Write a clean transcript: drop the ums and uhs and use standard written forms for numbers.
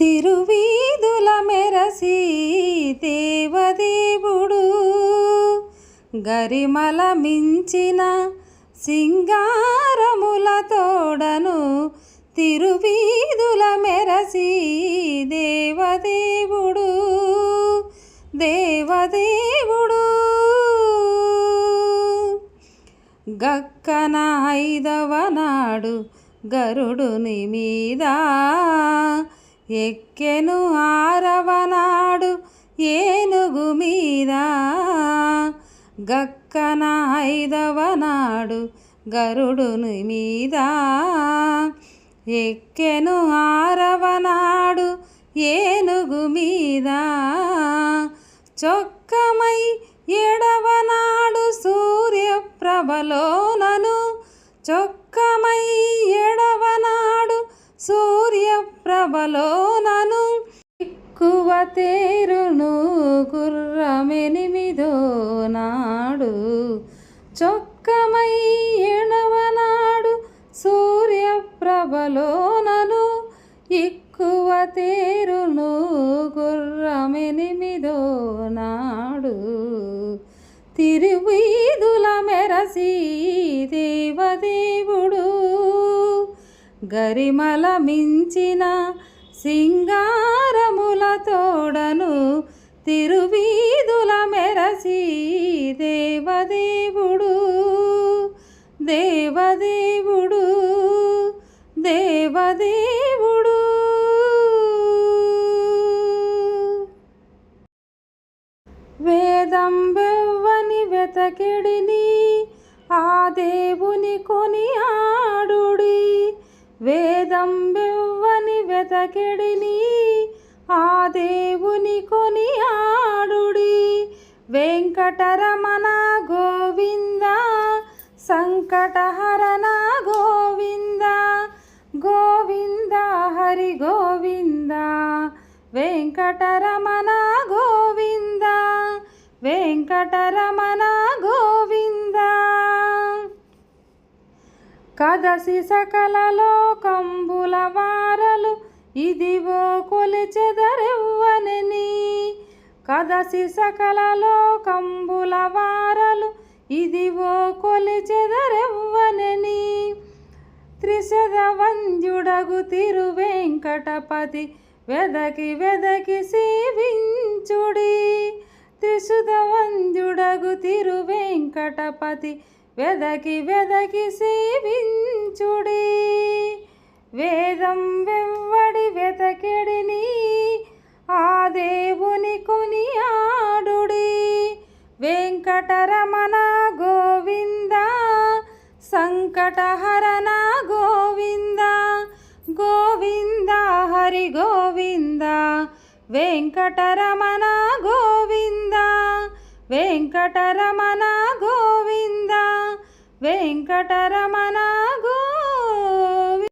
తిరువీధుల మెరసి దేవదేవుడు గరిమల మించిన సింగారముల తోడను తిరువీధుల మెరసి దేవదేవుడు దేవదేవుడు గక్కన 5వ నాడు గరుడుని మీద ఎక్కెను 6వ నాడు ఏనుగు మీద గక్కన 5వ నాడు గరుడుని మీద ఎక్కెను 6వ నాడు ఏనుగు మీద చొక్కమై 7వ నాడు సూర్యప్రభలోనను చొక్కమై 7వ నాడు సూర్యప్రభలోనను ఎక్కువ తేరును గుర్రమెనిమిదో నాడు చొక్కమై 7వ నాడు సూర్యప్రభలోనను ఎక్కువ తేరును గుర్రమెనిమిదో నాడు తిరువీధుల మెరసి దేవదేవుడు గరిమల మించిన సింగారముల తోడను తిరువీధుల మెరసి దేవదేవుడు దేవదేవుడు దేవదేవుడు వేదం వెవ్వని వెతకెడిని ఆ దేవుని కొనియాడుడి వేదం వెవ్వని వెతకెడిని ఆ దేవుని కొనియాడుడి వెంకటరమణ గోవింద సంకటహరణ గోవింద గోవింద హరి గోవింద వెంకటరమణ గోవింద వెంకటరమణ గోవింద కదసి సకల లోకంబుల వారలు ఇదివో కొలిచెదరెవ్వనని కదసి సకల లోకంబుల వారలు ఇదివో కొలిచెదరెవ్వనని త్రిశద వంద్యుడగు తిరువెంకటపతి వెదకి వెదకి సేవించుడి త్రిశుధ వంద్యుడగు తిరువెంకటపతి వెదకి వెదకి సేవించుడి వేదం వెవ్వడి వెతకెడిని ఆ దేవుని కొనియాడుడి వెంకటరమణ గోవింద సంకటహరణ గోవింద గోవింద హరి గోవింద వెంకటరమణ గోవింద వెంకటరమణ గోవింద వెంకటరమణ